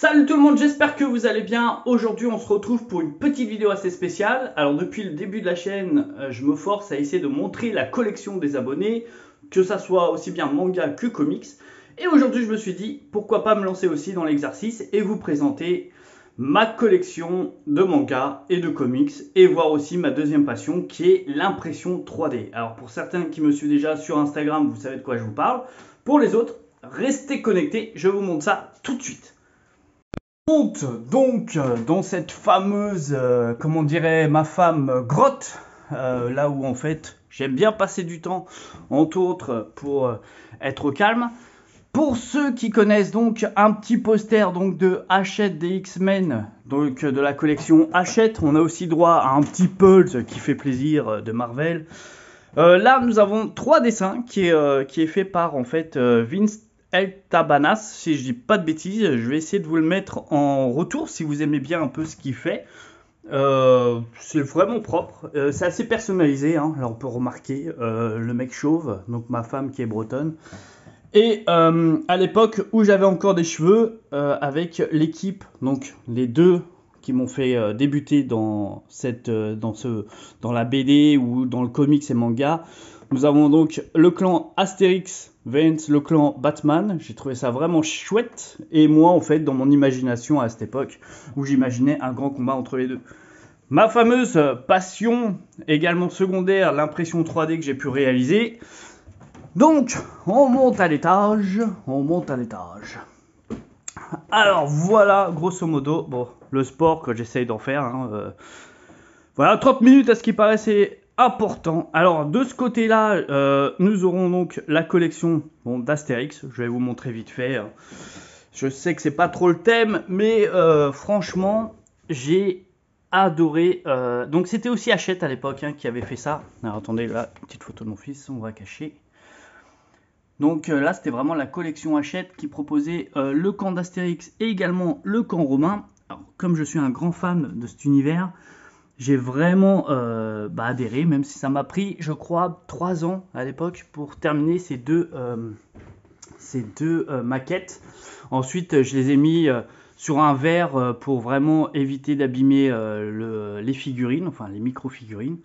Salut tout le monde, j'espère que vous allez bien. Aujourd'hui on se retrouve pour une petite vidéo assez spéciale. Alors depuis le début de la chaîne, je me force à essayer de montrer la collection des abonnés, que ça soit aussi bien manga que comics. Et aujourd'hui je me suis dit, pourquoi pas me lancer aussi dans l'exercice et vous présenter ma collection de mangas et de comics et voir aussi ma deuxième passion qui est l'impression 3D. Alors pour certains qui me suivent déjà sur Instagram, vous savez de quoi je vous parle. Pour les autres, restez connectés, je vous montre ça tout de suite. Donc dans cette fameuse, comment dirait ma femme, grotte, là où en fait j'aime bien passer du temps, entre autres pour être au calme. Pour ceux qui connaissent donc un petit poster donc de Hachette des X-Men, donc de la collection Hachette, on a aussi droit à un petit Pulse qui fait plaisir de Marvel. Là nous avons 3 dessins qui est fait par en fait Vince Eltabanas, si je dis pas de bêtises. Je vais essayer de vous le mettre en retour si vous aimez bien un peu ce qu'il fait. C'est vraiment propre, c'est assez personnalisé, hein. Là on peut remarquer le mec chauve, donc ma femme qui est bretonne. Et à l'époque où j'avais encore des cheveux, avec l'équipe, donc les deux qui m'ont fait débuter dans la BD ou dans le comics et manga. Nous avons donc le clan Astérix Vance, le clan Batman. J'ai trouvé ça vraiment chouette. Et moi, en fait, dans mon imagination à cette époque, où j'imaginais un grand combat entre les deux. Ma fameuse passion, également secondaire, l'impression 3D que j'ai pu réaliser. Donc, on monte à l'étage. Alors, voilà, grosso modo, bon, le sport que j'essaye d'en faire. Hein, voilà, 30 minutes à ce qui paraissait important. Alors de ce côté-là, nous aurons donc la collection d'Astérix. Je vais vous montrer vite fait. Je sais que c'est pas trop le thème, mais franchement, j'ai adoré. Donc c'était aussi Hachette à l'époque qui avait fait ça. Alors attendez, là, une petite photo de mon fils, on va cacher. Donc là, c'était vraiment la collection Hachette qui proposait le camp d'Astérix et également le camp romain. Alors, comme je suis un grand fan de cet univers, j'ai vraiment adhéré, même si ça m'a pris, je crois, 3 ans à l'époque pour terminer ces deux maquettes. Ensuite, je les ai mis sur un verre pour vraiment éviter d'abîmer les figurines, enfin les micro-figurines.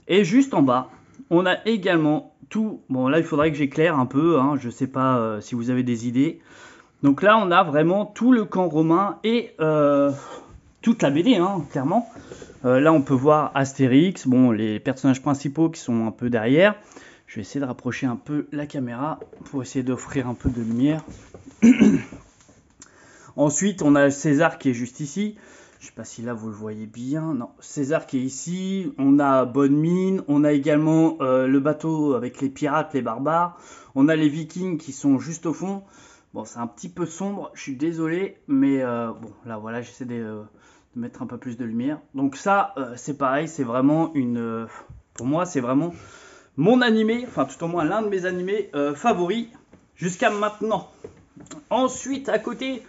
Et juste en bas, on a également tout. Bon, là, il faudrait que j'éclaire un peu, hein, je ne sais pas si vous avez des idées. Donc là, on a vraiment tout le camp romain et toute la BD, hein, clairement. Là, on peut voir Astérix, bon, les personnages principaux qui sont un peu derrière. Je vais essayer de rapprocher un peu la caméra pour essayer d'offrir un peu de lumière. Ensuite, on a César qui est juste ici. Je ne sais pas si là vous le voyez bien. Non, César qui est ici. On a Bonne Mine. On a également le bateau avec les pirates, les barbares. On a les Vikings qui sont juste au fond. Bon, c'est un petit peu sombre, je suis désolé, mais bon, là voilà, j'essaie de mettre un peu plus de lumière. Donc ça, c'est pareil, c'est vraiment pour moi, c'est vraiment mon animé, enfin tout au moins l'un de mes animés favoris jusqu'à maintenant. Ensuite, à côté,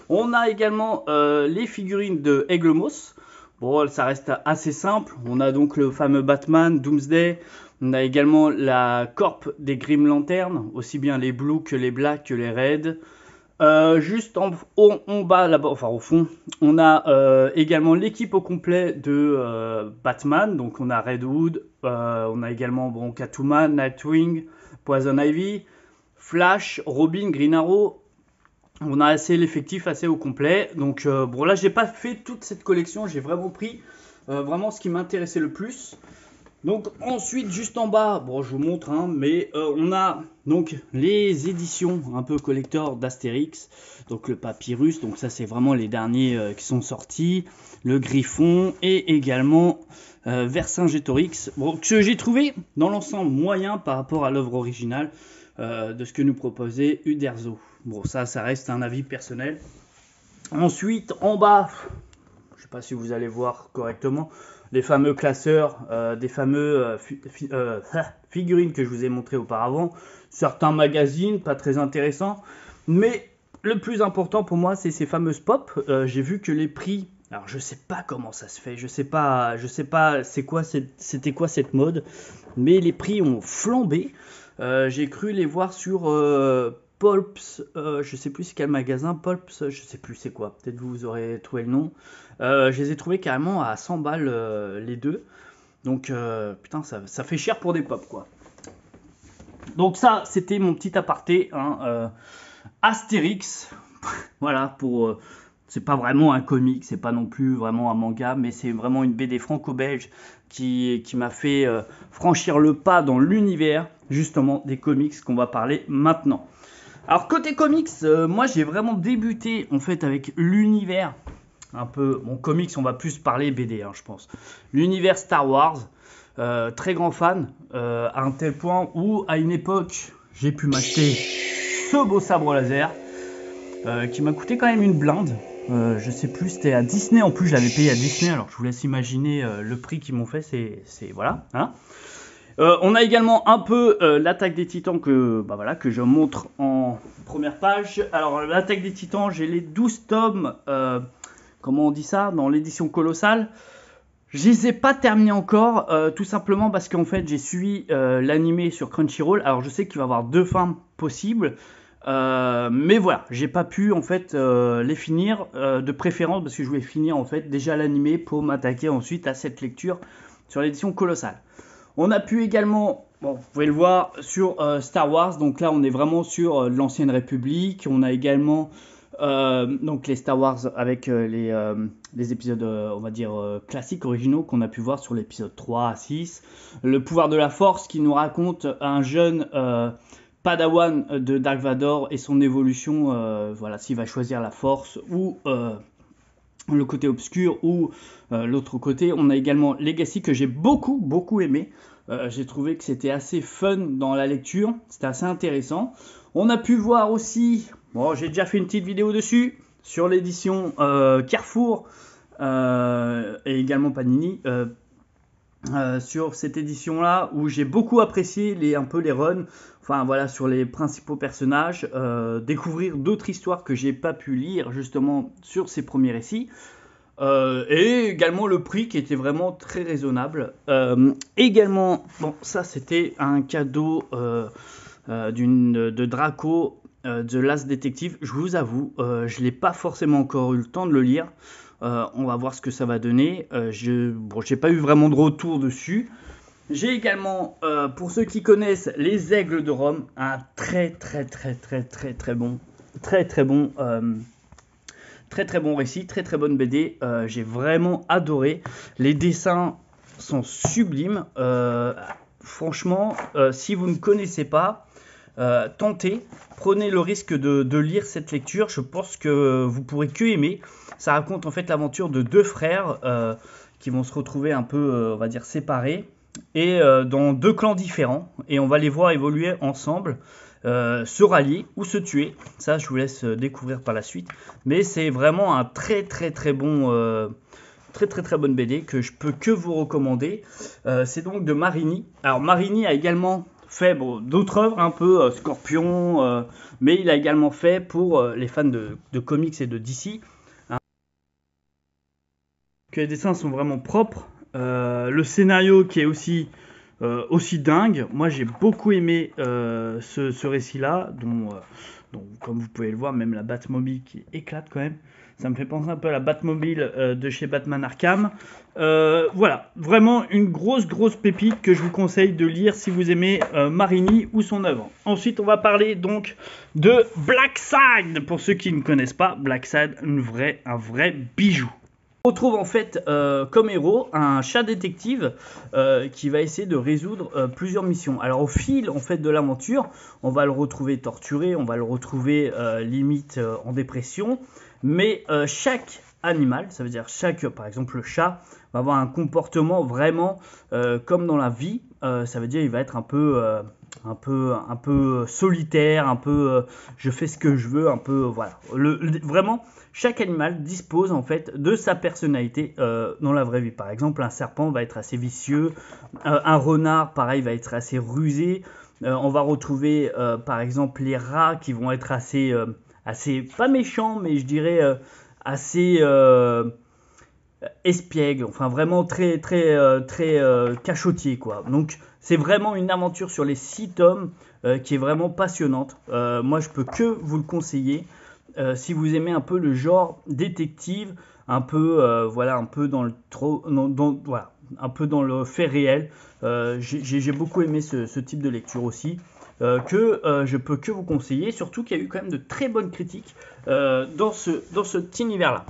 on a également les figurines de Aiglemoss. Bon, ça reste assez simple. On a donc le fameux Batman, Doomsday. On a également la corp des Grim Lantern, aussi bien les Blues que les Blacks que les Reds. Juste en bas, là-bas, enfin au fond, on a également l'équipe au complet de Batman. Donc on a Red Hood, on a également Catwoman, Nightwing, Poison Ivy, Flash, Robin, Green Arrow. On a assez l'effectif assez au complet. Donc bon, là j'ai pas fait toute cette collection, j'ai vraiment pris vraiment ce qui m'intéressait le plus. Donc ensuite, juste en bas, bon, je vous montre, hein, mais on a donc les éditions un peu collector d'Astérix, donc le Papyrus, donc ça c'est vraiment les derniers qui sont sortis, le Griffon et également Vercingétorix, bon, que j'ai trouvé dans l'ensemble moyen par rapport à l'œuvre originale de ce que nous proposait Uderzo. Bon, ça reste un avis personnel. Ensuite, en bas, je ne sais pas si vous allez voir correctement, les fameux classeurs des fameux figurines que je vous ai montré auparavant. Certains magazines, pas très intéressants. Mais le plus important pour moi, c'est ces fameuses pop. J'ai vu que les prix... Alors, je sais pas comment ça se fait. Je sais pas c'était quoi cette mode. Mais les prix ont flambé. J'ai cru les voir sur Pulps, je sais plus c'est quel magasin, Pulps, je sais plus c'est quoi, peut-être vous aurez trouvé le nom. Je les ai trouvés carrément à 100 balles les deux. Donc putain, ça fait cher pour des pop quoi. Donc ça, c'était mon petit aparté, hein, Astérix. Voilà, pour c'est pas vraiment un comic, c'est pas non plus vraiment un manga, mais c'est vraiment une BD franco-belge qui m'a fait franchir le pas dans l'univers justement des comics qu'on va parler maintenant. Alors côté comics, moi j'ai vraiment débuté en fait avec l'univers un peu, bon comics on va plus parler BD hein, je pense, l'univers Star Wars, très grand fan, à un tel point où à une époque j'ai pu m'acheter ce beau sabre laser qui m'a coûté quand même une blinde. Je sais plus, c'était à Disney en plus, je l'avais payé à Disney, alors je vous laisse imaginer le prix qu'ils m'ont fait, c'est voilà. Hein. On a également un peu l'attaque des titans que je montre en première page. Alors l'attaque des titans, j'ai les 12 tomes, comment on dit ça, dans l'édition colossale. Je les ai pas terminés encore, tout simplement parce qu'en fait j'ai suivi l'animé sur Crunchyroll. Alors je sais qu'il va y avoir 2 fins possibles. Mais voilà, j'ai pas pu en fait les finir de préférence parce que je voulais finir en fait déjà l'animé pour m'attaquer ensuite à cette lecture sur l'édition colossale. On a pu également, bon, vous pouvez le voir sur Star Wars, donc là on est vraiment sur l'ancienne République. On a également donc les Star Wars avec les épisodes on va dire classiques, originaux qu'on a pu voir sur l'épisode 3 à 6. Le pouvoir de la force qui nous raconte un jeune Padawan de Dark Vador et son évolution, voilà, s'il va choisir la force ou le côté obscur ou l'autre côté. On a également Legacy que j'ai beaucoup aimé. J'ai trouvé que c'était assez fun dans la lecture, c'était assez intéressant. On a pu voir aussi, bon, j'ai déjà fait une petite vidéo dessus, sur l'édition Carrefour et également Panini. Sur cette édition là où j'ai beaucoup apprécié un peu les runs, enfin voilà, sur les principaux personnages, découvrir d'autres histoires que j'ai pas pu lire justement sur ces premiers récits, et également le prix qui était vraiment très raisonnable. Également, bon ça c'était un cadeau de Draco, The Last Detective. Je vous avoue, je l'ai pas forcément encore eu le temps de le lire. On va voir ce que ça va donner. J'ai pas eu vraiment de retour dessus. J'ai également, pour ceux qui connaissent, Les Aigles de Rome, un très bon récit, très bonne BD. J'ai vraiment adoré. Les dessins sont sublimes. Franchement, si vous ne connaissez pas, tentez, prenez le risque de lire cette lecture. Je pense que vous pourrez que aimer. Ça raconte en fait l'aventure de 2 frères qui vont se retrouver un peu, on va dire, séparés et dans 2 clans différents. Et on va les voir évoluer ensemble, se rallier ou se tuer. Ça, je vous laisse découvrir par la suite. Mais c'est vraiment un très bon, très bonne BD que je peux que vous recommander. C'est donc de Marini. Alors Marini a également fait d'autres œuvres un peu Scorpion, mais il a également fait pour les fans de comics et de DC. Que les dessins sont vraiment propres, le scénario qui est aussi dingue. Moi j'ai beaucoup aimé ce récit-là, dont comme vous pouvez le voir, même la Batmobile qui éclate quand même. Ça me fait penser un peu à la Batmobile de chez Batman Arkham. Voilà, vraiment une grosse pépite que je vous conseille de lire si vous aimez Marini ou son œuvre. Ensuite, on va parler donc de Blacksad. Pour ceux qui ne connaissent pas, Blacksad, un vrai bijou. On retrouve en fait comme héros un chat détective qui va essayer de résoudre plusieurs missions. Alors au fil en fait de l'aventure, on va le retrouver torturé, on va le retrouver limite en dépression, mais chaque animal, ça veut dire par exemple le chat, va avoir un comportement vraiment comme dans la vie. Ça veut dire il va être un peu solitaire, un peu je fais ce que je veux, un peu voilà. Vraiment, chaque animal dispose en fait de sa personnalité dans la vraie vie. Par exemple, un serpent va être assez vicieux, un renard pareil va être assez rusé. On va retrouver par exemple les rats qui vont être assez pas méchants, mais je dirais assez espiègle, enfin vraiment très cachotier quoi. Donc c'est vraiment une aventure sur les 6 tomes qui est vraiment passionnante. Moi, je peux que vous le conseiller. Si vous aimez un peu le genre détective, un peu, voilà, un peu dans le voilà, un peu dans le fait réel. J'ai beaucoup aimé ce type de lecture aussi. Je peux que vous conseiller, surtout qu'il y a eu quand même de très bonnes critiques dans cet univers-là.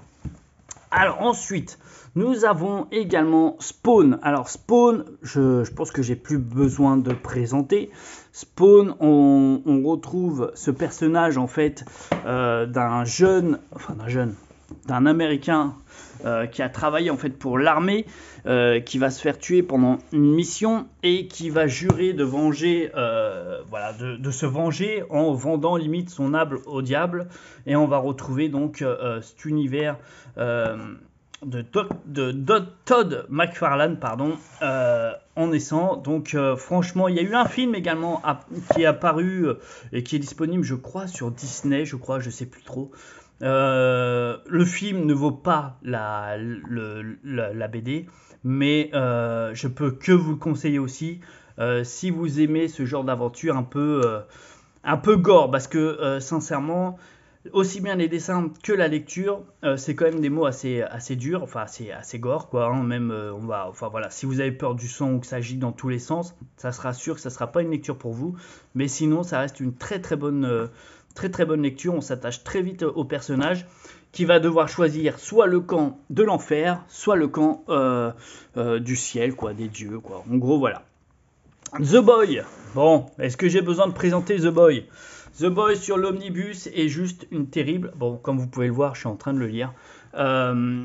Alors ensuite, nous avons également Spawn. Alors Spawn, je pense que j'ai plus besoin de présenter. Spawn, on retrouve ce personnage en fait d'un Américain qui a travaillé en fait pour l'armée, qui va se faire tuer pendant une mission et qui va jurer de venger, de se venger en vendant limite son âme au diable. Et on va retrouver donc cet univers de Todd McFarlane, en naissant. Donc franchement, il y a eu un film également qui est apparu et qui est disponible, je crois, sur Disney, je sais plus trop. Le film ne vaut pas la BD, mais je peux que vous le conseiller aussi si vous aimez ce genre d'aventure un peu gore, parce que sincèrement, aussi bien les dessins que la lecture, c'est quand même des mots assez durs, enfin assez gore quoi. Même si vous avez peur du sang ou que ça agit dans tous les sens, ça sera sûr que ça sera pas une lecture pour vous. Mais sinon, ça reste une très très bonne lecture. On s'attache très vite au personnage qui va devoir choisir soit le camp de l'enfer, soit le camp du ciel, quoi, des dieux, quoi. En gros, voilà. The Boy. Bon, est-ce que j'ai besoin de présenter The Boy ? The Boy sur l'omnibus est juste une terrible. Bon, comme vous pouvez le voir, je suis en train de le lire.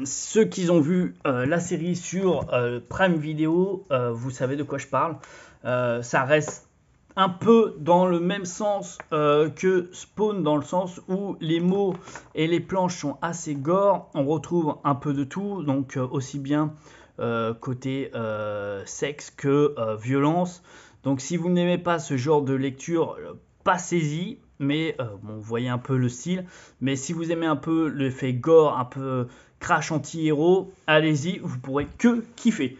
Ceux qui ont vu la série sur Prime Video, vous savez de quoi je parle. Ça reste un peu dans le même sens que Spawn, dans le sens où les mots et les planches sont assez gore. On retrouve un peu de tout, donc aussi bien côté sexe que violence. Donc si vous n'aimez pas ce genre de lecture, passez-y, mais vous voyez un peu le style. Mais si vous aimez un peu l'effet gore, un peu crash anti-héros, allez-y, vous pourrez que kiffer.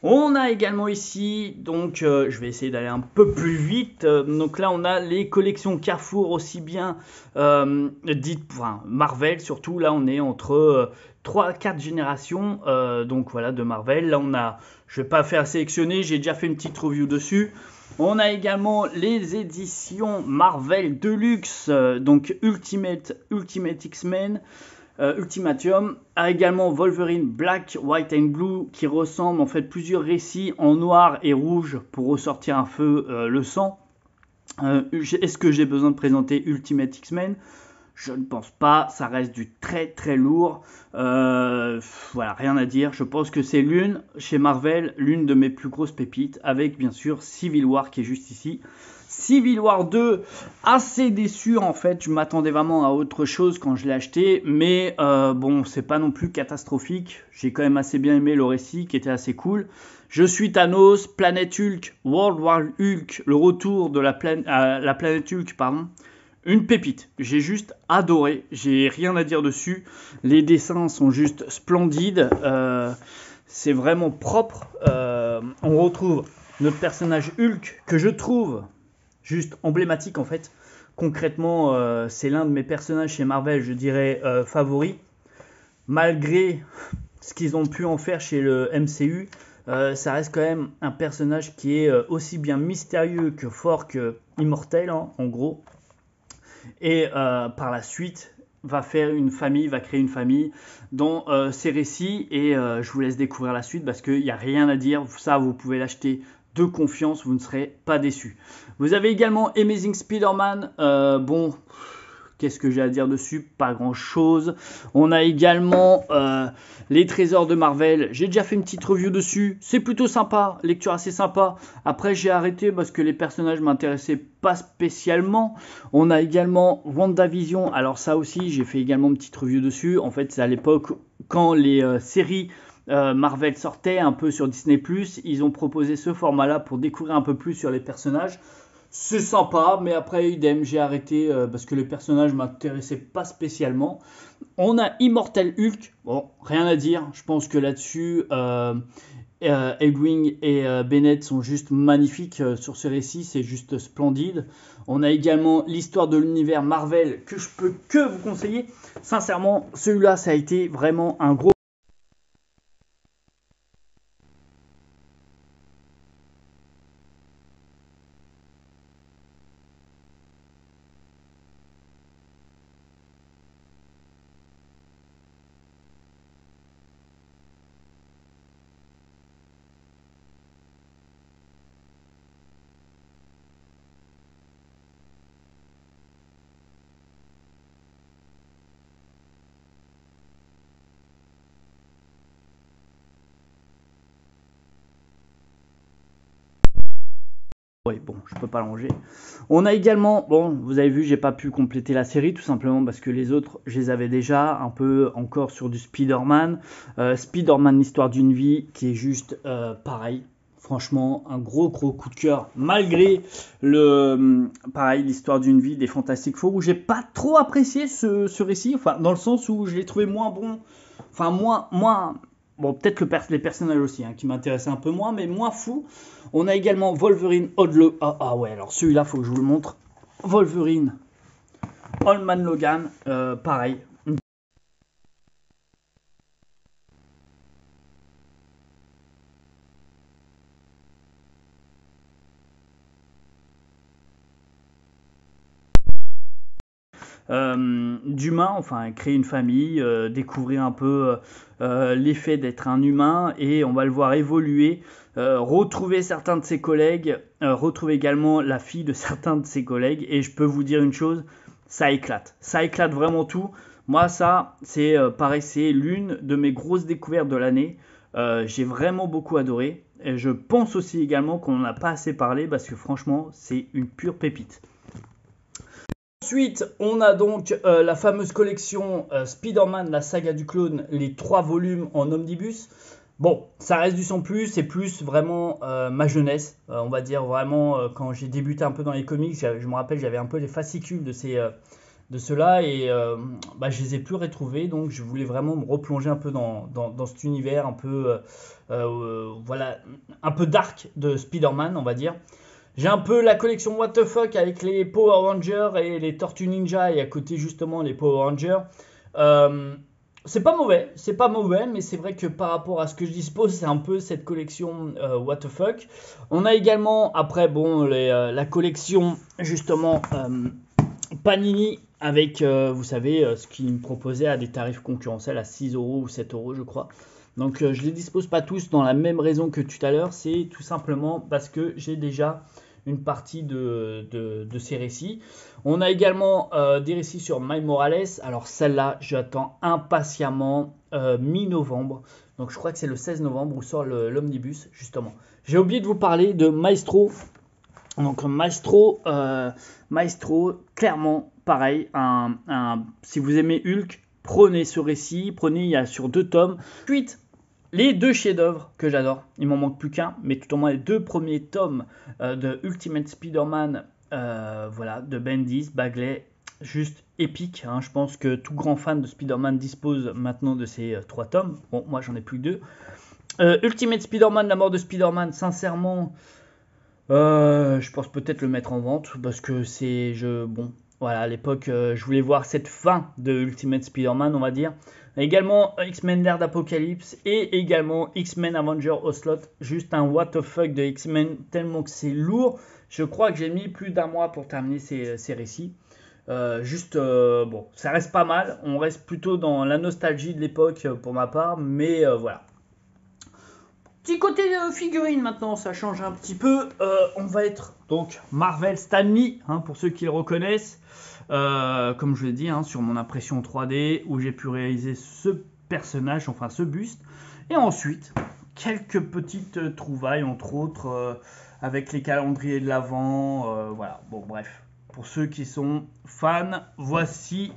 On a également ici, donc je vais essayer d'aller un peu plus vite. Donc là, on a les collections Carrefour, aussi bien Marvel surtout. Là, on est entre 3-4 générations donc voilà, de Marvel. Là, je vais pas faire sélectionner, j'ai déjà fait une petite review dessus. On a également les éditions Marvel Deluxe, donc Ultimate X-Men. Ultimatium a également Wolverine Black, White and Blue, qui ressemble en fait plusieurs récits en noir et rouge pour ressortir un peu le sang. Est-ce que j'ai besoin de présenter Ultimate X-Men ? Je ne pense pas, ça reste du très très lourd. Voilà, rien à dire. Je pense que c'est chez Marvel, l'une de mes plus grosses pépites, avec bien sûr Civil War qui est juste ici. Civil War 2, assez déçu en fait, je m'attendais vraiment à autre chose quand je l'ai acheté, mais bon, c'est pas non plus catastrophique. J'ai quand même assez bien aimé le récit qui était assez cool. Je suis Thanos, Planète Hulk, World War Hulk, le retour de la planète Hulk, pardon. Une pépite, j'ai juste adoré, j'ai rien à dire dessus, les dessins sont juste splendides, c'est vraiment propre, on retrouve notre personnage Hulk que je trouve juste emblématique en fait. Concrètement, c'est l'un de mes personnages chez Marvel, je dirais favori, malgré ce qu'ils ont pu en faire chez le MCU. Ça reste quand même un personnage qui est aussi bien mystérieux que fort que immortel, hein, en gros. Et par la suite va créer une famille dans ses récits, et je vous laisse découvrir la suite parce qu'il n'y a rien à dire, ça vous pouvez l'acheter de confiance, vous ne serez pas déçus. Vous avez également Amazing Spider-Man, bon, qu'est-ce que j'ai à dire dessus ? Pas grand chose. On a également les trésors de Marvel. J'ai déjà fait une petite review dessus. C'est plutôt sympa. Lecture assez sympa. Après, j'ai arrêté parce que les personnages m'intéressaient pas spécialement. On a également WandaVision. Alors ça aussi, j'ai fait également une petite review dessus. En fait, c'est à l'époque quand les séries Marvel sortaient un peu sur Disney+. Ils ont proposé ce format-là pour découvrir un peu plus sur les personnages. C'est sympa, mais après, idem, j'ai arrêté parce que les personnages ne m'intéressaient pas spécialement. On a Immortal Hulk, bon, rien à dire, je pense que là-dessus, Edwin et Bennett sont juste magnifiques sur ce récit, c'est juste splendide. On a également l'histoire de l'univers Marvel que je peux que vous conseiller. Sincèrement, celui-là, ça a été vraiment un gros... Oui, bon, je peux pas l'enlever. On a également, bon, vous avez vu, j'ai pas pu compléter la série tout simplement parce que les autres, je les avais déjà un peu encore sur du Spider-Man. Spider-Man, l'histoire d'une vie, qui est juste pareil. Franchement, un gros coup de cœur, malgré pareil, l'histoire d'une vie des Fantastic Four, où j'ai pas trop apprécié ce récit, enfin, dans le sens où je l'ai trouvé moins bon, enfin, moins, bon, peut-être les personnages aussi, hein, qui m'intéressaient un peu moins, mais moins fou. On a également Wolverine Old ouais, alors celui-là, faut que je vous le montre. Wolverine Old Man Logan, pareil. D'humain, enfin créer une famille, découvrir un peu l'effet d'être un humain et on va le voir évoluer, retrouver certains de ses collègues, retrouver également la fille de certains de ses collègues et je peux vous dire une chose, ça éclate vraiment tout. Moi ça c'est pareil, c'est l'une de mes grosses découvertes de l'année. J'ai vraiment beaucoup adoré et je pense aussi également qu'on n'en a pas assez parlé parce que franchement c'est une pure pépite. Ensuite, on a donc la fameuse collection Spider-Man, la saga du clone, les 3 volumes en omnibus. Bon, ça reste du sans plus, c'est plus vraiment ma jeunesse, on va dire vraiment quand j'ai débuté un peu dans les comics, je me rappelle j'avais un peu les fascicules de ceux-là et je les ai plus retrouvés, donc je voulais vraiment me replonger un peu dans cet univers un peu, voilà, un peu dark de Spider-Man, on va dire. J'ai un peu la collection What the Fuck avec les Power Rangers et les Tortues Ninja et à côté justement les Power Rangers. C'est pas mauvais, mais c'est vrai que par rapport à ce que je dispose, c'est un peu cette collection What the Fuck. On a également après bon la collection justement Panini avec vous savez ce qu'ils me proposaient à des tarifs concurrentiels à 6 euros ou 7 euros je crois. Donc je les dispose pas tous dans la même raison que tout à l'heure, c'est tout simplement parce que j'ai déjà une partie de ces récits. On a également des récits sur Miles Morales. Alors celle-là, j'attends impatiemment mi-novembre. Donc je crois que c'est le 16 novembre où sort l'omnibus, justement. J'ai oublié de vous parler de Maestro. Donc Maestro, clairement, pareil. Si vous aimez Hulk, prenez ce récit. Prenez, il y a sur 2 tomes. Ensuite, les 2 chefs-d'œuvre que j'adore, il m'en manque plus qu'un, mais tout au moins les 2 premiers tomes de Ultimate Spider-Man, voilà, de Bendis, Bagley, juste épique. Hein. Je pense que tout grand fan de Spider-Man dispose maintenant de ces 3 tomes. Bon, moi j'en ai plus que 2. Ultimate Spider-Man, la mort de Spider-Man, sincèrement, je pense peut-être le mettre en vente parce que bon, voilà, à l'époque, je voulais voir cette fin de Ultimate Spider-Man, on va dire. Également X-Men l'ère d'Apocalypse et également X-Men Avenger Ocelot. Juste un what the fuck de X-Men tellement que c'est lourd. Je crois que j'ai mis plus d'1 mois pour terminer ces récits. Bon, ça reste pas mal. On reste plutôt dans la nostalgie de l'époque pour ma part, mais voilà. Petit côté figurine maintenant, ça change un petit peu. On va être donc Marvel Stan Lee, hein, pour ceux qui le reconnaissent. Comme je l'ai dit, hein, sur mon impression 3D, où j'ai pu réaliser ce personnage, enfin ce buste. Et ensuite, quelques petites trouvailles, entre autres, avec les calendriers de l'Avent. Voilà, bon bref. Pour ceux qui sont fans, voici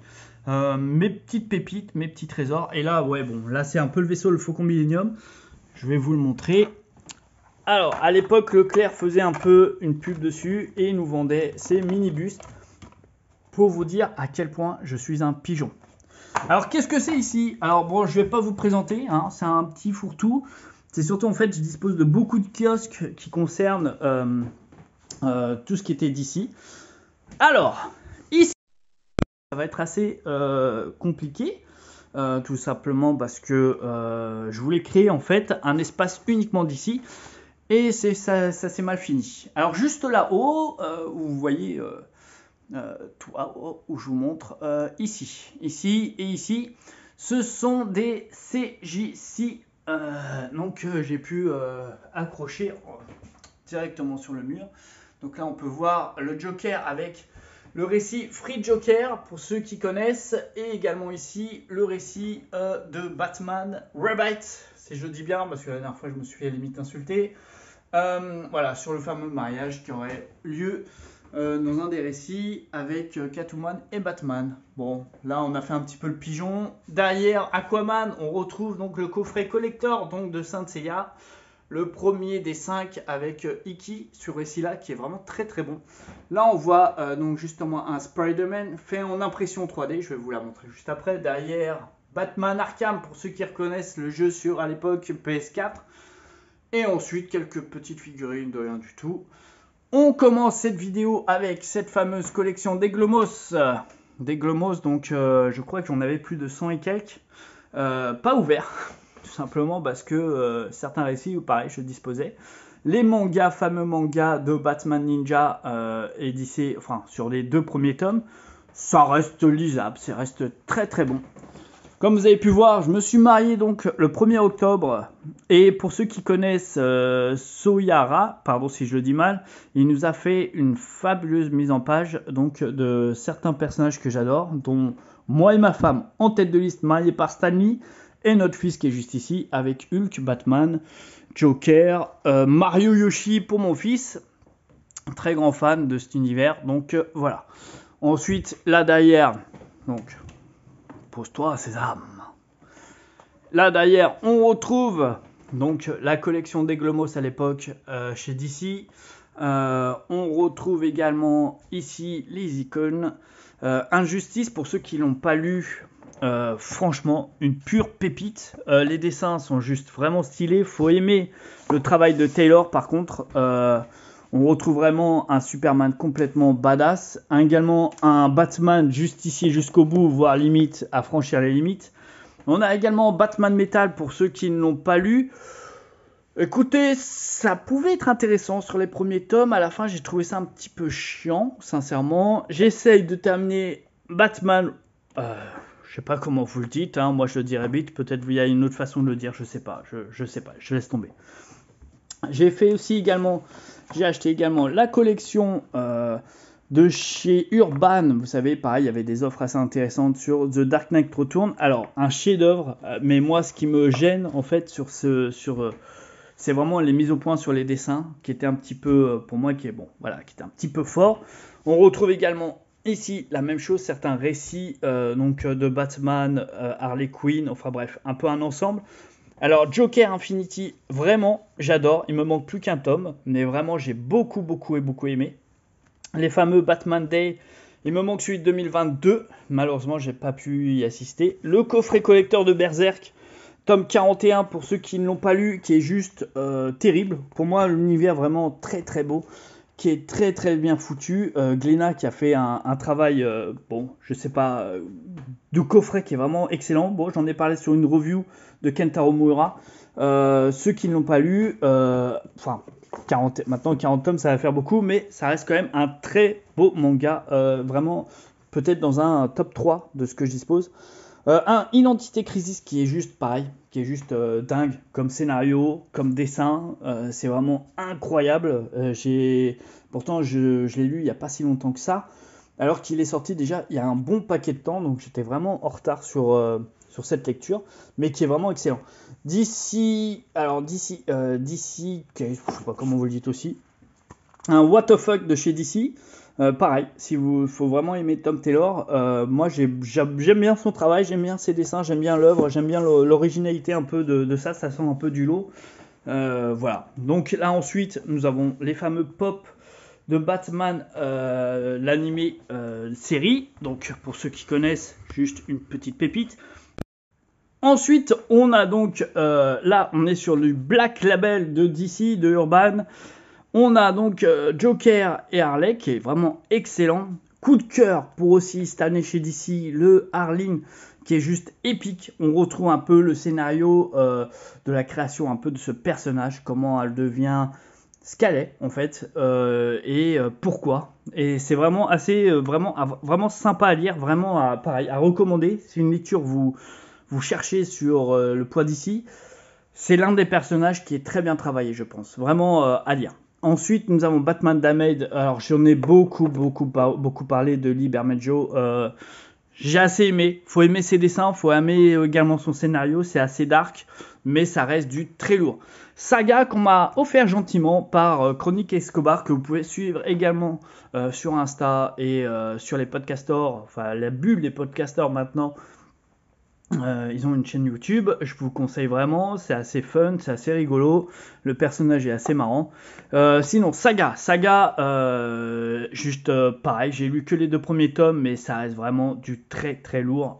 mes petites pépites, mes petits trésors. Et là, ouais, bon, là c'est un peu le vaisseau, le Faucon Millenium. Je vais vous le montrer. Alors, à l'époque, Leclerc faisait un peu une pub dessus et nous vendait ces mini-bustes pour vous dire à quel point je suis un pigeon. Alors, qu'est-ce que c'est ici? Alors, bon, je ne vais pas vous présenter, hein, c'est un petit fourre-tout. C'est surtout en fait, je dispose de beaucoup de kiosques qui concernent tout ce qui était d'ici. Alors, ici, ça va être assez compliqué. Tout simplement parce que je voulais créer en fait un espace uniquement d'ici et ça s'est mal fini. Alors juste là-haut, où vous voyez tout là-haut, où je vous montre ici et ici, ce sont des CJC, donc j'ai pu accrocher directement sur le mur. Donc là on peut voir le Joker avec le récit Free Joker, pour ceux qui connaissent, et également ici le récit de Batman Rebite, si je dis bien, parce que la dernière fois je me suis à la limite insulté. Voilà, sur le fameux mariage qui aurait lieu dans un des récits avec Catwoman et Batman. Bon, là on a fait un petit peu le pigeon. Derrière Aquaman, on retrouve donc le coffret collector donc de Saint Seiya. Le premier des 5 avec Iki sur récit-là qui est vraiment très très bon. Là on voit donc justement un Spider-Man fait en impression 3D, je vais vous la montrer juste après. Derrière Batman Arkham pour ceux qui reconnaissent le jeu sur à l'époque PS4. Et ensuite quelques petites figurines de rien du tout. On commence cette vidéo avec cette fameuse collection d'Eglomos. D'Eglomos, donc je crois que j'en avais plus de 100 et quelques. Pas ouvert. Tout simplement parce que certains récits, pareil, je disposais. Les mangas, fameux mangas de Batman Ninja édités, enfin, sur les 2 premiers tomes, ça reste lisable, ça reste très très bon. Comme vous avez pu voir, je me suis marié donc le 1er octobre. Et pour ceux qui connaissent Soyara, pardon si je le dis mal, il nous a fait une fabuleuse mise en page donc, de certains personnages que j'adore, dont moi et ma femme en tête de liste mariés par Stanley, et notre fils qui est juste ici avec Hulk, Batman, Joker, Mario Yoshi pour mon fils. Très grand fan de cet univers, donc voilà. Ensuite, là derrière, donc pose-toi Sésame. Là derrière, on retrouve donc la collection d'Eglomos à l'époque chez DC. On retrouve également ici les icônes. Injustice, pour ceux qui l'ont pas lu, franchement, une pure pépite. Les dessins sont juste vraiment stylés. Faut aimer le travail de Taylor par contre. On retrouve vraiment un Superman complètement badass. Également un Batman justicier jusqu'au bout, voire limite à franchir les limites. On a également Batman Metal pour ceux qui ne l'ont pas lu. Écoutez, ça pouvait être intéressant sur les premiers tomes. À la fin, j'ai trouvé ça un petit peu chiant, sincèrement. J'essaye de terminer Batman. Je sais pas comment vous le dites. Hein. Moi, je le dirais vite. Peut-être il y a une autre façon de le dire. Je sais pas. Je sais pas. Je laisse tomber. J'ai acheté également la collection de chez Urban. Vous savez, pareil, il y avait des offres assez intéressantes sur The Dark Knight Returns. Alors, un chef-d'œuvre, mais moi, ce qui me gêne en fait c'est vraiment les mises au point sur les dessins qui étaient un petit peu, pour moi, qui était un petit peu fort. On retrouve également ici la même chose, certains récits donc de Batman, Harley Quinn, enfin bref, un peu un ensemble. Alors Joker Infinity, vraiment, j'adore. Il me manque plus qu'un tome, mais vraiment, j'ai beaucoup aimé. Les fameux Batman Day, il me manque celui de 2022. Malheureusement, j'ai pas pu y assister. Le coffret collector de Berserk, tome 41 pour ceux qui ne l'ont pas lu, qui est juste terrible. Pour moi, l'univers vraiment très très beau, qui est très très bien foutu. Glénat qui a fait un travail, je sais pas, de coffret qui est vraiment excellent. Bon, j'en ai parlé sur une review de Kentaro Miura. Ceux qui ne l'ont pas lu, maintenant 40 tomes, ça va faire beaucoup, mais ça reste quand même un très beau manga. Vraiment, peut-être dans un top 3 de ce que je dispose. Un Identité Crisis qui est juste pareil, qui est juste dingue comme scénario, comme dessin, c'est vraiment incroyable. Pourtant je l'ai lu il n'y a pas si longtemps que ça, alors qu'il est sorti déjà il y a un bon paquet de temps, donc j'étais vraiment en retard sur cette lecture, mais qui est vraiment excellent. DC, je sais pas comment vous le dites aussi, un What the fuck de chez DC. Pareil, faut vraiment aimer Tom Taylor. Moi, j'aime bien son travail, j'aime bien ses dessins, j'aime bien l'œuvre, j'aime bien l'originalité un peu de ça sent un peu du lot. Voilà. Donc là, ensuite, nous avons les fameux pop de Batman, l'animé série. Donc, pour ceux qui connaissent, juste une petite pépite. Ensuite, on a donc, là, on est sur le Black Label de DC, de Urban. On a donc Joker et Harley, qui est vraiment excellent. Coup de cœur pour aussi cette année chez DC, le Harling, qui est juste épique. On retrouve un peu le scénario de la création un peu de ce personnage, comment elle devient ce qu'elle est en fait, et pourquoi. Et c'est vraiment assez, vraiment sympa à lire, vraiment pareil, à recommander. C'est une lecture vous cherchez sur le poids d'ici. C'est l'un des personnages qui est très bien travaillé, je pense. Vraiment à lire. Ensuite, nous avons Batman Damned. Alors, j'en ai beaucoup parlé de Lee Bermejo. J'ai assez aimé. Faut aimer ses dessins, faut aimer également son scénario. C'est assez dark, mais ça reste du très lourd. Saga qu'on m'a offert gentiment par Chronique Escobar, que vous pouvez suivre également sur Insta et sur les podcasters, enfin la bulle des podcasters maintenant. Ils ont une chaîne YouTube, je vous conseille vraiment, c'est assez fun, c'est assez rigolo, le personnage est assez marrant. Sinon, Saga, juste pareil, j'ai lu que les 2 premiers tomes, mais ça reste vraiment du très très lourd,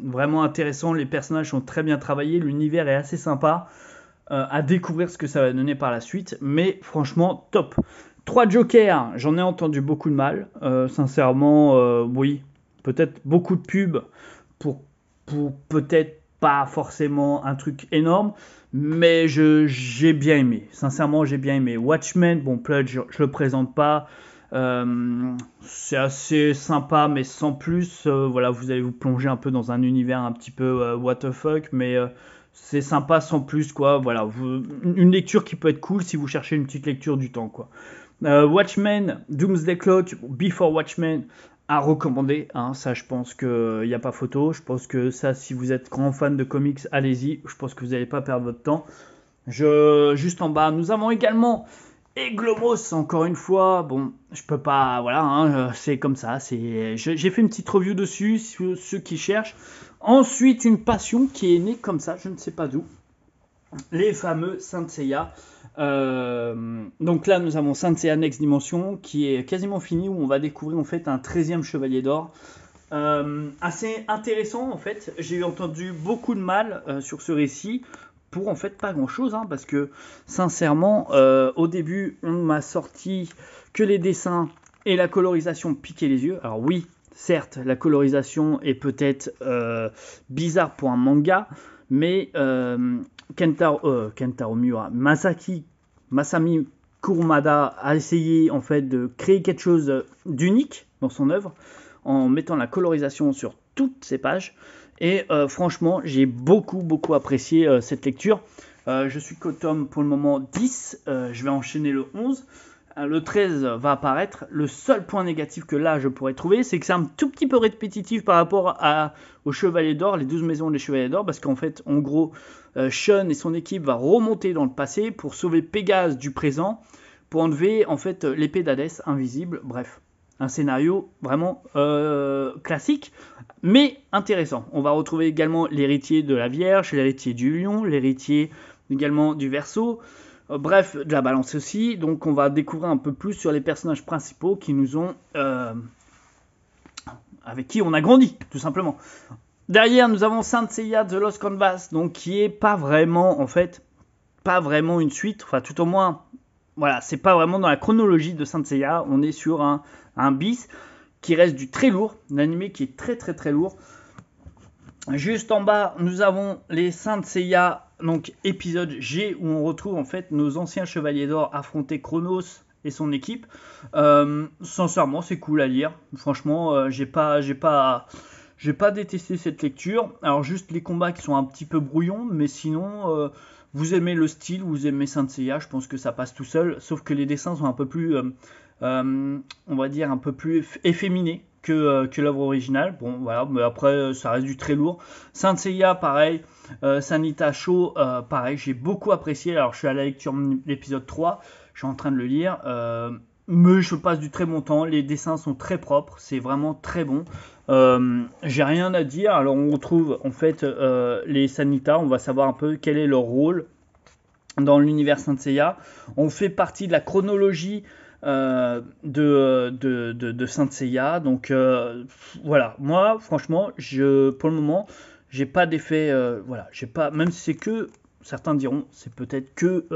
vraiment intéressant, les personnages sont très bien travaillés, l'univers est assez sympa, à découvrir ce que ça va donner par la suite, mais franchement, top. 3 Jokers, j'en ai entendu beaucoup de mal, sincèrement, oui, peut-être beaucoup de pubs pour peut-être pas forcément un truc énorme, mais j'ai bien aimé. Sincèrement, j'ai bien aimé. Watchmen, bon, Pledge, je le présente pas. C'est assez sympa, mais sans plus. Voilà, vous allez vous plonger un peu dans un univers un petit peu what the fuck, mais c'est sympa sans plus, quoi. Voilà, une lecture qui peut être cool si vous cherchez une petite lecture du temps, quoi. Watchmen, Doomsday Clock, Before Watchmen, à recommander, hein, ça je pense qu'il n'y a pas photo, je pense que ça si vous êtes grand fan de comics, allez-y, je pense que vous n'allez pas perdre votre temps. Juste en bas, nous avons également Eglomos, encore une fois, bon, je peux pas, voilà, hein, c'est comme ça, j'ai fait une petite review dessus, ceux qui cherchent. Ensuite, une passion qui est née comme ça, je ne sais pas d'où, les fameux Saint Seiya. Donc là, nous avons Saint Seiya Next Dimension qui est quasiment fini, où on va découvrir en fait un 13e chevalier d'or. Assez intéressant en fait. J'ai entendu beaucoup de mal sur ce récit pour en fait pas grand chose, hein, parce que sincèrement, au début, on m'a sorti que les dessins et la colorisation piquaient les yeux. Alors oui, certes, la colorisation est peut-être bizarre pour un manga, mais Kentaro Miura, Masami Kurumada a essayé en fait de créer quelque chose d'unique dans son œuvre en mettant la colorisation sur toutes ses pages. Et franchement, j'ai beaucoup apprécié cette lecture. Je suis qu'au tome pour le moment 10, je vais enchaîner le 11. Le 13 va apparaître. Le seul point négatif que là je pourrais trouver, c'est que c'est un tout petit peu répétitif par rapport aux Chevaliers d'Or, les 12 maisons des Chevaliers d'Or, parce qu'en fait, en gros, Sean et son équipe va remonter dans le passé pour sauver Pégase du présent, pour enlever en fait l'épée d'Hadès invisible. Bref, un scénario vraiment classique, mais intéressant. On va retrouver également l'héritier de la Vierge, l'héritier du Lion, l'héritier également du Verseau. Bref, de la balance aussi, donc on va découvrir un peu plus sur les personnages principaux qui nous ont, avec qui on a grandi, tout simplement. Derrière, nous avons Saint Seiya The Lost Canvas, donc qui est pas vraiment, en fait, pas vraiment une suite, enfin tout au moins, voilà, c'est pas vraiment dans la chronologie de Saint Seiya, on est sur un bis qui reste du très lourd, un animé qui est très lourd. Juste en bas, nous avons les Saint Seiya, donc épisode G, où on retrouve en fait nos anciens chevaliers d'or affronter Chronos et son équipe. Sincèrement, c'est cool à lire. Franchement, j'ai pas détesté cette lecture. Alors juste les combats qui sont un petit peu brouillons, mais sinon, vous aimez le style, vous aimez Saint Seiya, je pense que ça passe tout seul. Sauf que les dessins sont un peu plus, on va dire, un peu plus efféminés que l'œuvre originale. Bon, voilà, mais après, ça reste du très lourd. Saint Seiya, pareil. Sanita Show, pareil, j'ai beaucoup apprécié. Alors, je suis à la lecture de l'épisode 3, je suis en train de le lire. Mais je passe du très bon temps. Les dessins sont très propres, c'est vraiment très bon. J'ai rien à dire. Alors, on retrouve en fait les Sanita, on va savoir un peu quel est leur rôle dans l'univers Saint Seiya. On fait partie de la chronologie de Saint Seiya. Donc voilà, moi franchement, pour le moment, J'ai pas d'effet, voilà, j'ai pas, même si c'est que, certains diront, c'est peut-être que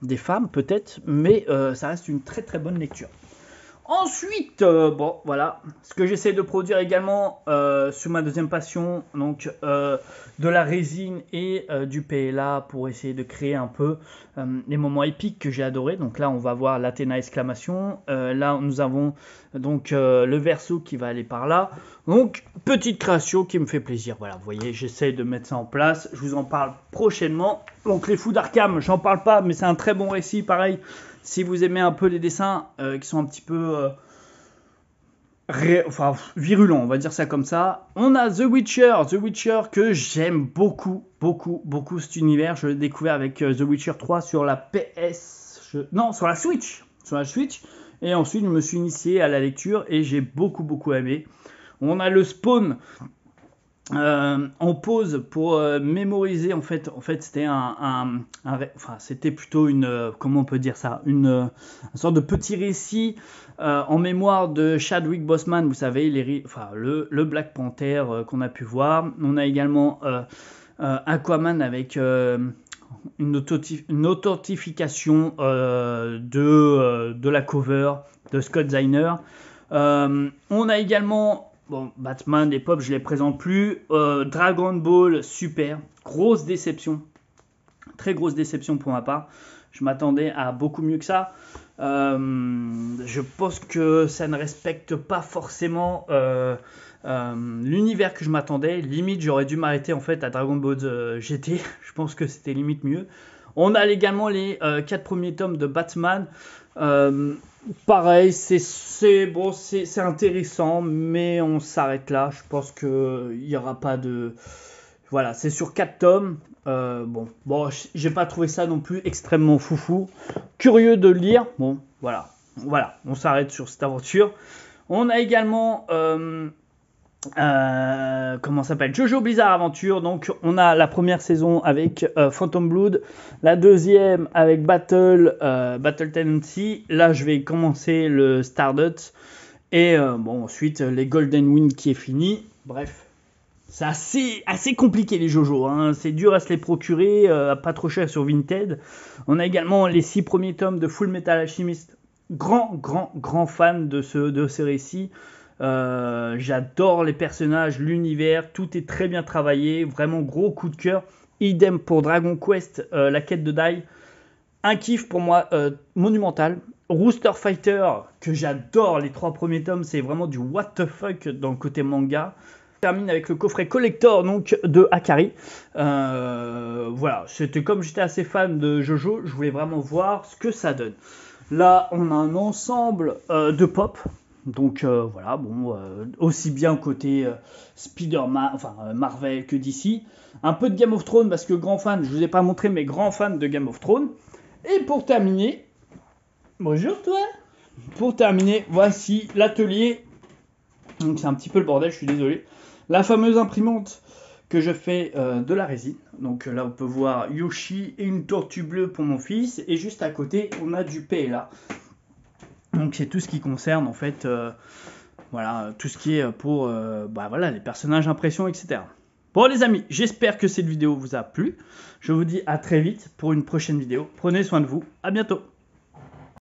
des femmes, peut-être, mais ça reste une très très bonne lecture. Ensuite, bon, voilà, ce que j'essaie de produire également sur ma deuxième passion, donc de la résine et du PLA pour essayer de créer un peu les moments épiques que j'ai adoré. Donc là, on va voir l'Athéna exclamation. Là, nous avons donc le verso qui va aller par là. Donc, petite création qui me fait plaisir. Voilà, vous voyez, j'essaie de mettre ça en place. Je vous en parle prochainement. Donc, les fous d'Arkham, j'en parle pas, mais c'est un très bon récit, pareil. Si vous aimez un peu les dessins qui sont un petit peu virulents, on va dire ça comme ça. On a The Witcher que j'aime beaucoup, beaucoup, beaucoup cet univers. Je l'ai découvert avec The Witcher 3 sur la non, sur la Switch. Sur la Switch. Et ensuite, je me suis initié à la lecture et j'ai beaucoup, beaucoup aimé. On a le Spawn en pause pour mémoriser. En fait c'était c'était plutôt une comment on peut dire ça, une sorte de petit récit en mémoire de Chadwick Boseman, vous savez, le Black Panther qu'on a pu voir. On a également Aquaman avec une authentification de la cover de Scott Zeiner. On a également bon, Batman, les pop, je les présente plus. Dragon Ball, super. Grosse déception. Très grosse déception pour ma part. Je m'attendais à beaucoup mieux que ça. Je pense que ça ne respecte pas forcément l'univers que je m'attendais. Limite, j'aurais dû m'arrêter en fait à Dragon Ball GT. Je pense que c'était limite mieux. On a également les 4 premiers tomes de Batman. Pareil, c'est intéressant, mais on s'arrête là. Je pense qu'il n'y aura pas de... Voilà, c'est sur 4 tomes. Bon, j'ai pas trouvé ça non plus extrêmement foufou. Curieux de le lire. Bon, voilà, on s'arrête sur cette aventure. On a également... comment ça s'appelle, Jojo Bizarre Adventure. Donc on a la première saison avec Phantom Blood, la deuxième avec Battle Tendency. Là je vais commencer le Stardust et bon ensuite les Golden Wind qui est fini. Bref, c'est assez compliqué les Jojo, hein. C'est dur à se les procurer, pas trop cher sur Vinted. On a également les 6 premiers tomes de Full Metal Alchemist. Grand fan de ces récits. J'adore les personnages, l'univers, tout est très bien travaillé, vraiment gros coup de cœur. Idem pour Dragon Quest, la quête de Dai, un kiff pour moi monumental. Rooster Fighter, que j'adore, les 3 premiers tomes, c'est vraiment du what the fuck dans le côté manga. On termine avec le coffret collector donc de Akari. Voilà, c'était comme j'étais assez fan de Jojo, je voulais vraiment voir ce que ça donne. Là, on a un ensemble de pop. Donc voilà, bon, aussi bien côté Spider-Man, Marvel que DC. Un peu de Game of Thrones parce que grand fan, je vous ai pas montré mais grand fan de Game of Thrones. Et pour terminer, bonjour toi. Pour terminer, voici l'atelier. Donc c'est un petit peu le bordel, je suis désolé. La fameuse imprimante que je fais de la résine. Donc là on peut voir Yoshi et une tortue bleue pour mon fils. Et juste à côté, on a du PLA. Donc c'est tout ce qui concerne en fait, voilà, tout ce qui est pour voilà, les personnages, impressions, etc. Bon les amis, j'espère que cette vidéo vous a plu. Je vous dis à très vite pour une prochaine vidéo. Prenez soin de vous, à bientôt.